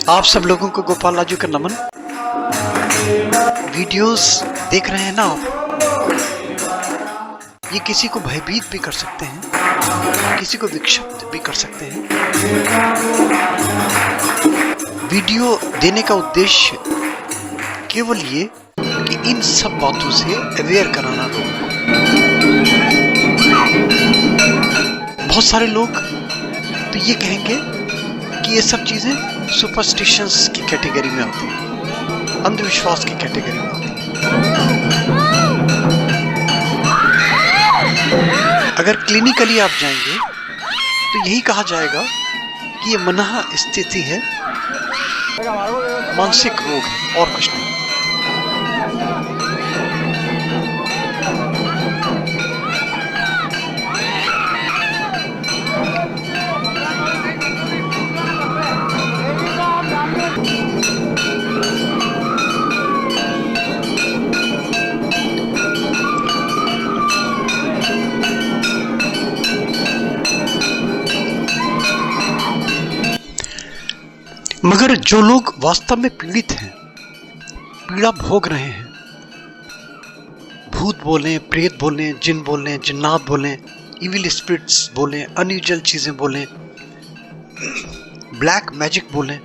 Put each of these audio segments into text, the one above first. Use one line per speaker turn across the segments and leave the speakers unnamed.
आप सब लोगों को गोपाल राजू का नमन। वीडियोस देख रहे हैं ना आप, ये किसी को भयभीत भी कर सकते हैं, किसी को विक्षिप्त भी कर सकते हैं। वीडियो देने का उद्देश्य केवल ये कि इन सब बातों से अवेयर कराना लोगों को। बहुत सारे लोग तो ये कहेंगे कि ये सब चीजें सुपरस्टिशंस की कैटेगरी में आती है, अंधविश्वास की कैटेगरी में आती है। अगर क्लिनिकली आप जाएंगे तो यही कहा जाएगा कि ये मनः स्थिति है, मानसिक रोग है और कुछ नहीं। मगर जो लोग वास्तव में पीड़ित हैं, पीड़ा भोग रहे हैं, भूत बोलें, प्रेत बोलें, जिन बोलें, जिन्नात बोलें, इविल स्पिरिट्स बोलें, अनयूजुअल चीजें बोलें, ब्लैक मैजिक बोलें,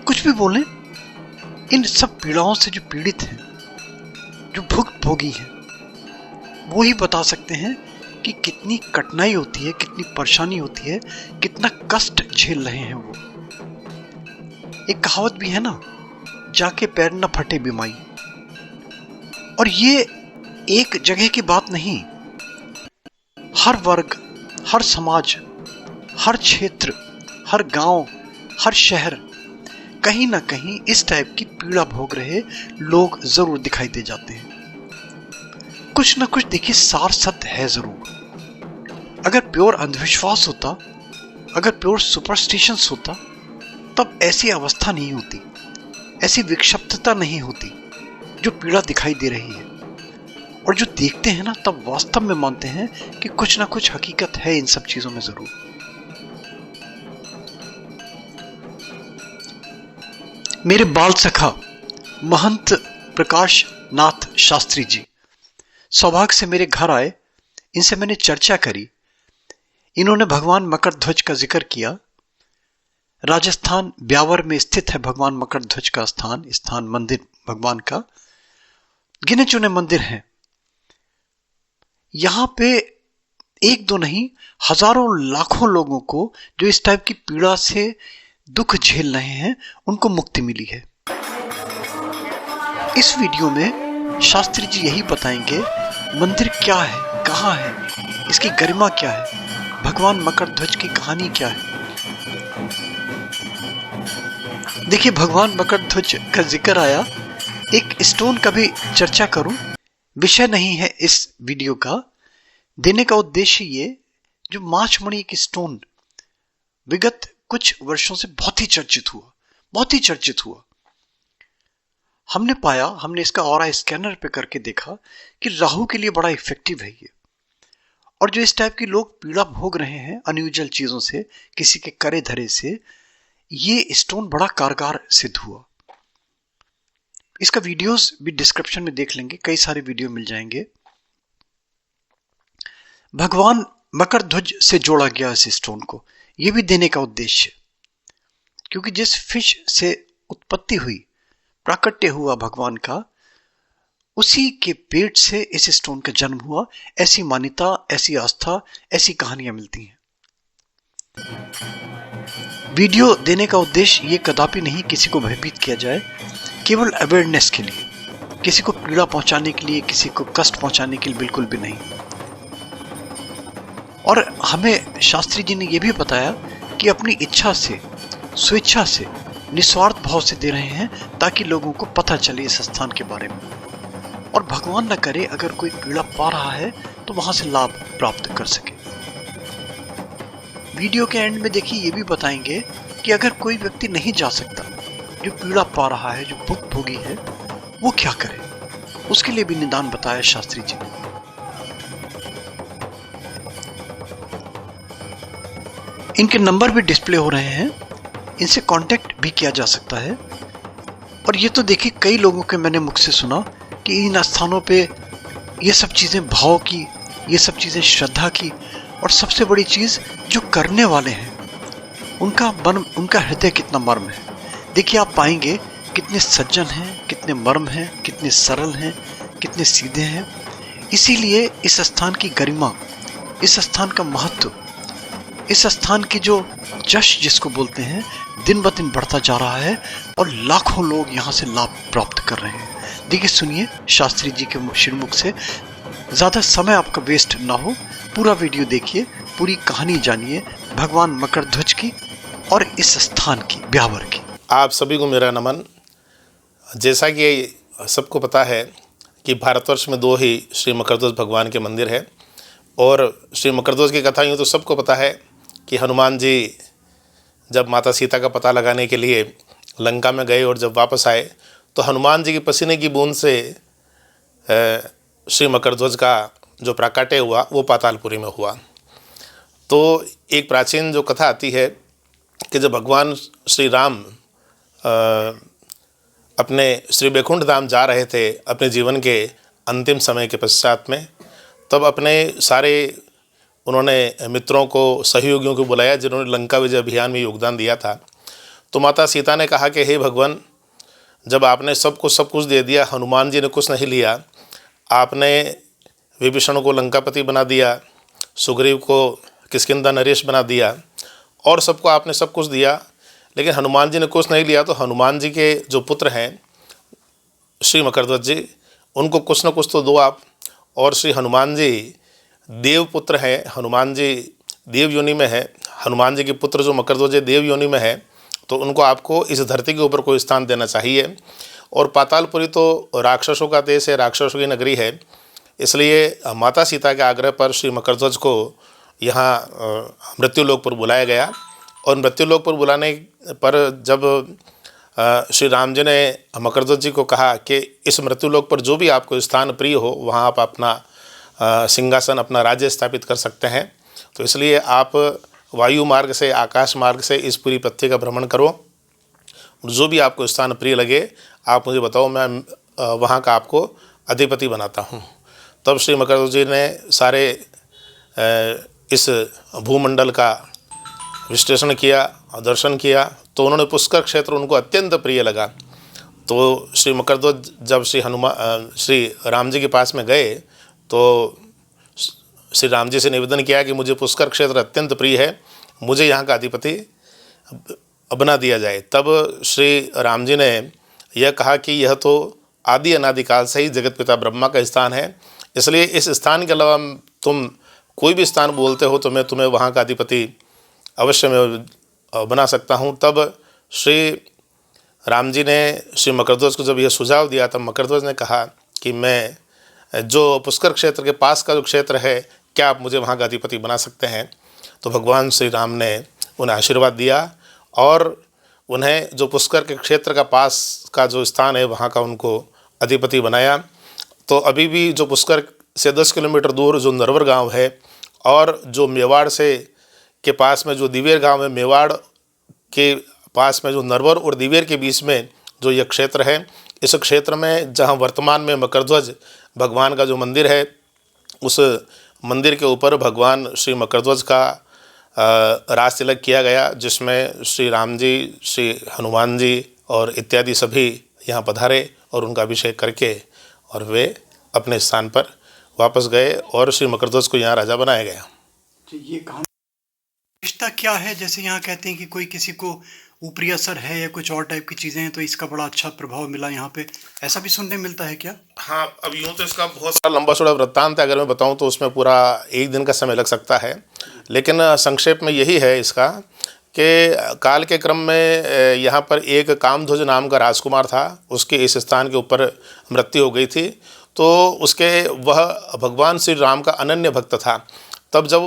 कुछ भी बोलें, इन सब पीड़ाओं से जो पीड़ित हैं, जो भुक्तभोगी हैं, वो ही बता सकते हैं कि कितनी कठिनाई होती है, कितनी परेशानी होती है, कितना कष्ट झेल रहे हैं वो। एक कहावत भी है ना, जाके पैर न फटे बिमाई। और ये एक जगह की बात नहीं, हर वर्ग, हर समाज, हर क्षेत्र, हर गांव, हर शहर, कहीं ना कहीं इस टाइप की पीड़ा भोग रहे लोग जरूर दिखाई दे जाते हैं। कुछ ना कुछ देखिए सार सत्य है जरूर। अगर प्योर अंधविश्वास होता, अगर प्योर सुपरस्टिशंस होता, तब ऐसी अवस्था नहीं होती, ऐसी विक्षिप्तता नहीं होती जो पीड़ा दिखाई दे रही है। और जो देखते हैं ना, तब वास्तव में मानते हैं कि कुछ ना कुछ हकीकत है इन सब चीजों में जरूर। मेरे बाल सखा महंत प्रकाश नाथ शास्त्री जी सौभाग्य से मेरे घर आए, इनसे मैंने चर्चा करी। इन्होंने भगवान मकरध्वज का जिक्र किया। राजस्थान ब्यावर में स्थित है भगवान मकरध्वज का स्थान मंदिर भगवान का, गिने चुने मंदिर हैं। यहां पे एक दो नहीं, हजारों लाखों लोगों को जो इस टाइप की पीड़ा से दुख झेल रहे हैं, उनको मुक्ति मिली है। इस वीडियो में शास्त्री जी यही बताएंगे मंदिर क्या है, कहां है, इसकी गरिमा क्या है, भगवान मकरध्वज की कहानी क्या है। देखिए, भगवान मकरध्वज का जिक्र आया, एक स्टोन का भी चर्चा करूं, विषय नहीं है इस वीडियो का। देने का उद्देश्य ये, जो माचमणि की स्टोन विगत कुछ वर्षों से बहुत ही चर्चित हुआ। हमने इसका ऑरा स्कैनर पे करके देखा कि राहु के लिए बड़ा इफेक्टिव है ये। और जो इस टाइप के लोग पीड़ा भोग रहे हैं अनयूजुअल चीजों से, किसी के करे धरे से, ये स्टोन बड़ा कारगर सिद्ध हुआ। इसका वीडियोस भी डिस्क्रिप्शन में देख लेंगे, कई सारे वीडियो मिल जाएंगे। भगवान मकरध्वज से जोड़ा गया इस स्टोन को, यह भी देने का उद्देश्य, क्योंकि जिस फिश से उत्पत्ति हुई, प्राकट्य हुआ भगवान का, उसी के पेट से इस स्टोन का जन्म हुआ। ऐसी मान्यता, ऐसी आस्था, ऐसी कहानियां मिलती हैं। वीडियो देने का उद्देश्य ये कदापि नहीं किसी को भयभीत किया जाए, केवल अवेयरनेस के लिए, किसी को पीड़ा पहुंचाने के लिए, किसी को कष्ट पहुंचाने के लिए बिल्कुल भी नहीं। और हमें शास्त्री जी ने यह भी बताया कि अपनी इच्छा से, स्वेच्छा से, निस्वार्थ भाव से दे रहे हैं, ताकि लोगों को पता चले इस स्थान के बारे में। और भगवान न करे अगर कोई पीड़ा पा रहा है तो वहां से लाभ प्राप्त कर सके। वीडियो के एंड में देखिए ये भी बताएंगे कि अगर कोई व्यक्ति नहीं जा सकता, जो पीड़ा पा रहा है, जो भुक्तभोगी है, वो क्या करे, उसके लिए भी निदान बताया शास्त्री जी ने। इनके नंबर भी डिस्प्ले हो रहे हैं, इनसे कांटेक्ट भी किया जा सकता है। और ये तो देखिए कई लोगों के मैंने मुख से सुना कि इन स्थानों पे ये सब चीज़ें भाव की, ये सब चीज़ें श्रद्धा की, और सबसे बड़ी चीज़ जो करने वाले हैं उनका मन, उनका हृदय कितना मर्म है। देखिए आप पाएंगे कितने सज्जन हैं, कितने मर्म हैं, कितने सरल हैं, कितने सीधे हैं। इसीलिए इस स्थान की गरिमा, इस स्थान का महत्व, इस स्थान की जो जश जिसको बोलते हैं, दिन ब दिन बढ़ता जा रहा है और लाखों लोग यहाँ से लाभ प्राप्त कर रहे हैं। देखिए सुनिए शास्त्री जी के श्रीमुख से। ज़्यादा समय आपका वेस्ट ना हो, पूरा वीडियो देखिए, पूरी कहानी जानिए भगवान मकरध्वज की और इस स्थान की, ब्यावर की।
आप सभी को मेरा नमन। जैसा कि सबको पता है कि भारतवर्ष में 2 ही श्री मकरध्वज भगवान के मंदिर है, और श्री मकरध्वज की कथा यूँ तो सबको पता है कि हनुमान जी जब माता सीता का पता लगाने के लिए लंका में गए और जब वापस आए तो हनुमान जी की पसीने की बूंद से श्री मकरध्वज का जो प्राकट्य हुआ वो पातालपुरी में हुआ। तो एक प्राचीन जो कथा आती है कि जब भगवान श्री राम अपने श्री वैकुंठ धाम जा रहे थे अपने जीवन के अंतिम समय के पश्चात में, तब अपने सारे उन्होंने मित्रों को, सहयोगियों को बुलाया जिन्होंने लंका विजय अभियान में योगदान दिया था। तो माता सीता ने कहा कि हे भगवान, जब आपने सबको सब कुछ दे दिया, हनुमान जी ने कुछ नहीं लिया, आपने विभीषण को लंकापति बना दिया, सुग्रीव को किष्किंधा नरेश बना दिया, और सबको आपने सब कुछ दिया, लेकिन हनुमान जी ने कुछ नहीं लिया। तो हनुमान जी के जो पुत्र हैं श्री मकरध्वज जी, उनको कुछ न कुछ तो दो आप। और श्री हनुमान जी देव पुत्र हैं, हनुमान जी देव योनि में है, हनुमान जी के पुत्र जो मकरध्वज देव योनि में है, तो उनको आपको इस धरती के ऊपर कोई स्थान देना चाहिए। और पातालपुरी तो राक्षसों का देश है, राक्षसों की नगरी है, इसलिए माता सीता के आग्रह पर श्री मकरध्वज को यहाँ मृत्युलोक पर बुलाया गया। और मृत्युलोक पर बुलाने पर जब श्री राम जी ने मकरध्वज जी को कहा कि इस मृत्युलोक पर जो भी आपको स्थान प्रिय हो वहाँ आप अपना सिंहासन, अपना राज्य स्थापित कर सकते हैं, तो इसलिए आप वायु मार्ग से, आकाश मार्ग से इस पूरी पृथ्वी का भ्रमण करो, जो भी आपको स्थान प्रिय लगे आप मुझे बताओ, मैं वहाँ का आपको अधिपति बनाता हूँ। तब श्री मकरध्वज जी ने सारे इस भूमंडल का विश्लेषण किया और दर्शन किया, तो उन्होंने पुष्कर क्षेत्र उनको अत्यंत प्रिय लगा। तो श्री मकरध्वज जब श्री राम जी के पास में गए तो श्री राम जी से निवेदन किया कि मुझे पुष्कर क्षेत्र अत्यंत प्रिय है, मुझे यहाँ का अधिपति बना दिया जाए। तब श्री राम जी ने यह कहा कि यह तो आदि अनादिकाल से ही जगत पिता ब्रह्मा का स्थान है, इसलिए इस स्थान के अलावा तुम कोई भी स्थान बोलते हो तो मैं तुम्हें वहाँ का अधिपति अवश्य मैं बना सकता हूँ। तब श्री राम जी ने श्री मकरध्वज को जब यह सुझाव दिया, तब मकरध्वज ने कहा कि मैं जो पुष्कर क्षेत्र के पास का जो क्षेत्र है, क्या आप मुझे वहाँ का अधिपति बना सकते हैं। तो भगवान श्री राम ने उन्हें आशीर्वाद दिया और उन्हें जो पुष्कर के क्षेत्र का पास का जो स्थान है वहाँ का उनको अधिपति बनाया। तो अभी भी जो पुष्कर से 10 किलोमीटर दूर जो नरवर गांव है, और जो मेवाड़ से के पास में जो दिवेर गांव है, मेवाड़ के पास में जो नरवर और दिवेर के बीच में जो यह क्षेत्र है, इस क्षेत्र में जहां वर्तमान में मकरध्वज भगवान का जो मंदिर है, उस मंदिर के ऊपर भगवान श्री मकरध्वज का राज तिलक किया गया, जिसमें श्री राम जी, श्री हनुमान जी और इत्यादि सभी यहाँ पधारे और उनका अभिषेक करके और वे अपने स्थान पर वापस गए और श्री मकरध्वज को यहाँ राजा बनाया गया।
ये कहानी रिश्ता क्या है? जैसे यहाँ कहते हैं कि कोई किसी को ऊपरी असर है या कुछ और टाइप की चीज़ें हैं, तो इसका बड़ा अच्छा प्रभाव मिला यहाँ पे, ऐसा भी सुनने मिलता है क्या?
हाँ, अब यूँ तो इसका बहुत सारा लंबा चौड़ा वृत्तांत है, अगर मैं बताऊँ तो उसमें पूरा एक दिन का समय लग सकता है, लेकिन संक्षेप में यही है इसका कि काल के क्रम में यहाँ पर एक कामध्वज नाम का राजकुमार था, उसके इस स्थान के ऊपर मृत्यु हो गई थी। तो उसके वह भगवान श्री राम का अनन्य भक्त था। तब जब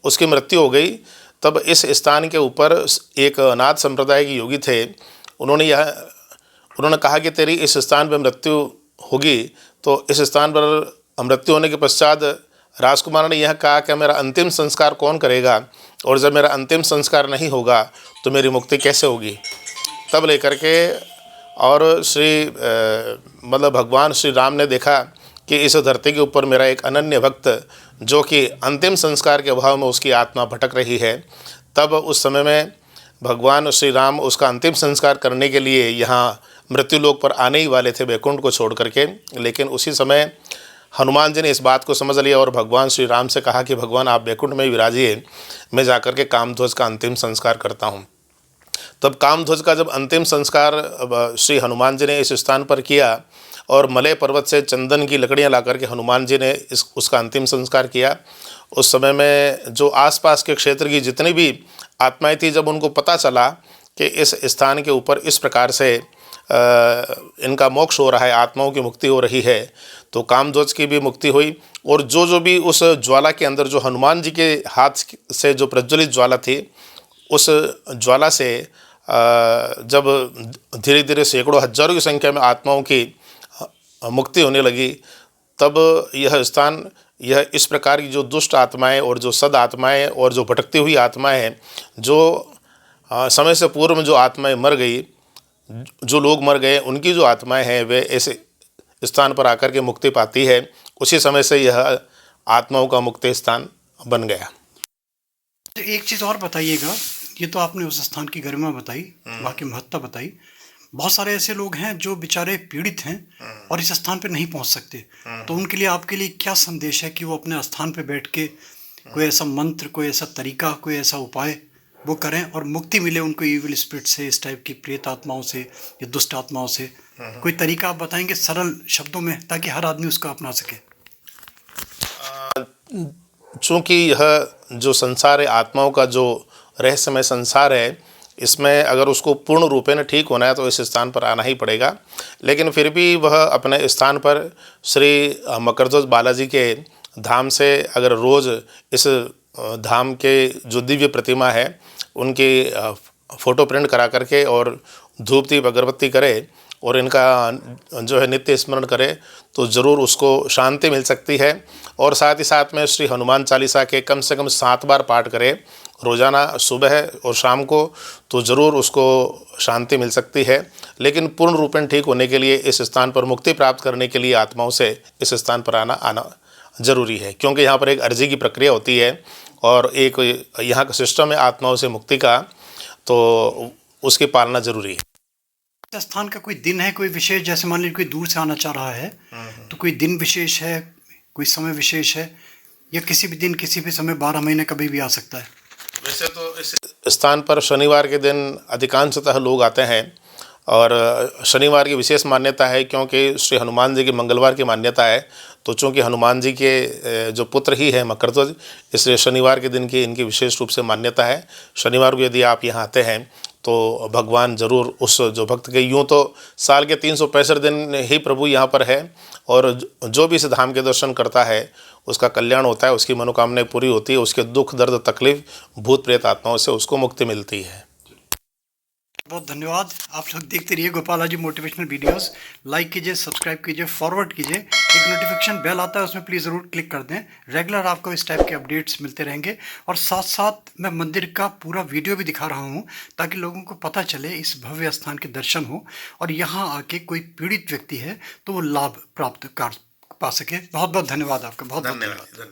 उसकी मृत्यु हो गई, तब इस स्थान के ऊपर एक नाथ संप्रदाय के योगी थे, उन्होंने कहा कि तेरी इस स्थान पर मृत्यु होगी, तो इस स्थान पर मृत्यु होने के पश्चात राजकुमार ने यह कहा कि मेरा अंतिम संस्कार कौन करेगा, और जब मेरा अंतिम संस्कार नहीं होगा तो मेरी मुक्ति कैसे होगी। तब लेकर के और मतलब भगवान श्री राम ने देखा कि इस धरती के ऊपर मेरा एक अनन्य भक्त जो कि अंतिम संस्कार के अभाव में उसकी आत्मा भटक रही है, तब उस समय में भगवान श्री राम उसका अंतिम संस्कार करने के लिए यहाँ मृत्युलोक पर आने ही वाले थे वैकुंठ को छोड़ करके। लेकिन उसी समय हनुमान जी ने इस बात को समझ लिया और भगवान श्री राम से कहा कि भगवान आप वैकुंठ में विराजिए, मैं जाकर के कामध्वज का अंतिम संस्कार करता हूँ। तब कामध्वज का जब अंतिम संस्कार श्री हनुमान जी ने इस स्थान पर किया और मलय पर्वत से चंदन की लकड़ियाँ ला करके हनुमान जी ने उसका अंतिम संस्कार किया। उस समय में जो आसपास के क्षेत्र की जितनी भी आत्माएं थी, जब उनको पता चला कि इस स्थान के ऊपर इस प्रकार से इनका मोक्ष हो रहा है, आत्माओं की मुक्ति हो रही है, तो कामध्वज की भी मुक्ति हुई। और जो भी उस ज्वाला के अंदर जो हनुमान जी के हाथ से जो प्रज्वलित ज्वाला थी, उस ज्वाला से जब धीरे धीरे सैकड़ों हजारों की संख्या में आत्माओं की मुक्ति होने लगी, तब यह स्थान, यह इस प्रकार की जो दुष्ट आत्माएं और जो सद आत्माएं और जो भटकती हुई आत्माएं हैं, जो समय से पूर्व में जो आत्माएं मर गई, जो लोग मर गए, उनकी जो आत्माएं हैं वे इस स्थान पर आकर के मुक्ति पाती है। उसी समय से यह आत्माओं का मुक्ति स्थान बन गया।
एक चीज़ और बताइएगा, ये तो आपने उस स्थान की गरिमा बताई, वहाँ की महत्ता बताई। बहुत सारे ऐसे लोग हैं जो बेचारे पीड़ित हैं और इस स्थान पे नहीं पहुंच सकते, तो उनके लिए आपके लिए क्या संदेश है कि वो अपने स्थान पे बैठ के कोई ऐसा मंत्र, कोई ऐसा तरीका, कोई ऐसा उपाय वो करें और मुक्ति मिले उनको ईविल स्पिरिट से, इस टाइप की प्रेत आत्माओं से या दुष्ट आत्माओं से? कोई तरीका आप बताएंगे सरल शब्दों में, ताकि हर आदमी उसको अपना सके?
चूँकि यह जो संसार है, आत्माओं का जो रहस्यमय संसार है, इसमें अगर उसको पूर्ण रूपेण ठीक होना है तो इस स्थान पर आना ही पड़ेगा। लेकिन फिर भी वह अपने स्थान पर श्री मकरध्वज बालाजी के धाम से अगर रोज़ इस धाम के जो दिव्य प्रतिमा है उनकी फ़ोटो प्रिंट करा करके और धूप दीप अगरबत्ती करे और इनका जो है नित्य स्मरण करे, तो ज़रूर उसको शांति मिल सकती है। और साथ ही साथ में श्री हनुमान चालीसा के कम से कम 7 बार पाठ करे रोज़ाना, सुबह और शाम को, तो ज़रूर उसको शांति मिल सकती है। लेकिन पूर्ण रूपेण ठीक होने के लिए, इस स्थान पर मुक्ति प्राप्त करने के लिए आत्माओं से इस स्थान पर आना ज़रूरी है, क्योंकि यहाँ पर एक अर्जी की प्रक्रिया होती है और एक यहाँ का सिस्टम है आत्माओं से मुक्ति का, तो उसकी पालना ज़रूरी है।
स्थान का कोई दिन है, कोई विशेष? जैसे मान लीजिए कोई दूर से आना चाह रहा है तो कोई दिन विशेष है, कोई समय विशेष है, या किसी भी दिन किसी भी समय 12 महीने कभी भी आ सकता है?
वैसे तो इस स्थान पर शनिवार के दिन अधिकांशतः लोग आते हैं और शनिवार की विशेष मान्यता है, क्योंकि श्री हनुमान जी की मंगलवार की मान्यता है। तो चूँकि हनुमान जी के जो पुत्र ही है मकरध्वज, इसलिए शनिवार के दिन की इनकी विशेष रूप से मान्यता है। शनिवार को यदि आप यहाँ आते हैं तो भगवान ज़रूर उस जो भक्त के, यूँ तो साल के 365 दिन ही प्रभु यहाँ पर है, और जो भी इस धाम के दर्शन करता है उसका कल्याण होता है, उसकी मनोकामनाएं पूरी होती है, उसके दुख दर्द तकलीफ भूत प्रेत आत्माओं से उसको मुक्ति मिलती है।
बहुत धन्यवाद। आप लोग देखते रहिए गोपालाजी मोटिवेशनल वीडियोस। लाइक कीजिए, सब्सक्राइब कीजिए, फॉरवर्ड कीजिए। एक नोटिफिकेशन बेल आता है, उसमें प्लीज़ ज़रूर क्लिक कर दें। रेगुलर आपको इस टाइप के अपडेट्स मिलते रहेंगे। और साथ साथ मैं मंदिर का पूरा वीडियो भी दिखा रहा हूँ, ताकि लोगों को पता चले, इस भव्य स्थान के दर्शन हो और यहाँ आके कोई पीड़ित व्यक्ति है तो वो लाभ प्राप्त कर पा सके। बहुत बहुत धन्यवाद आपका। बहुत धन्यवाद।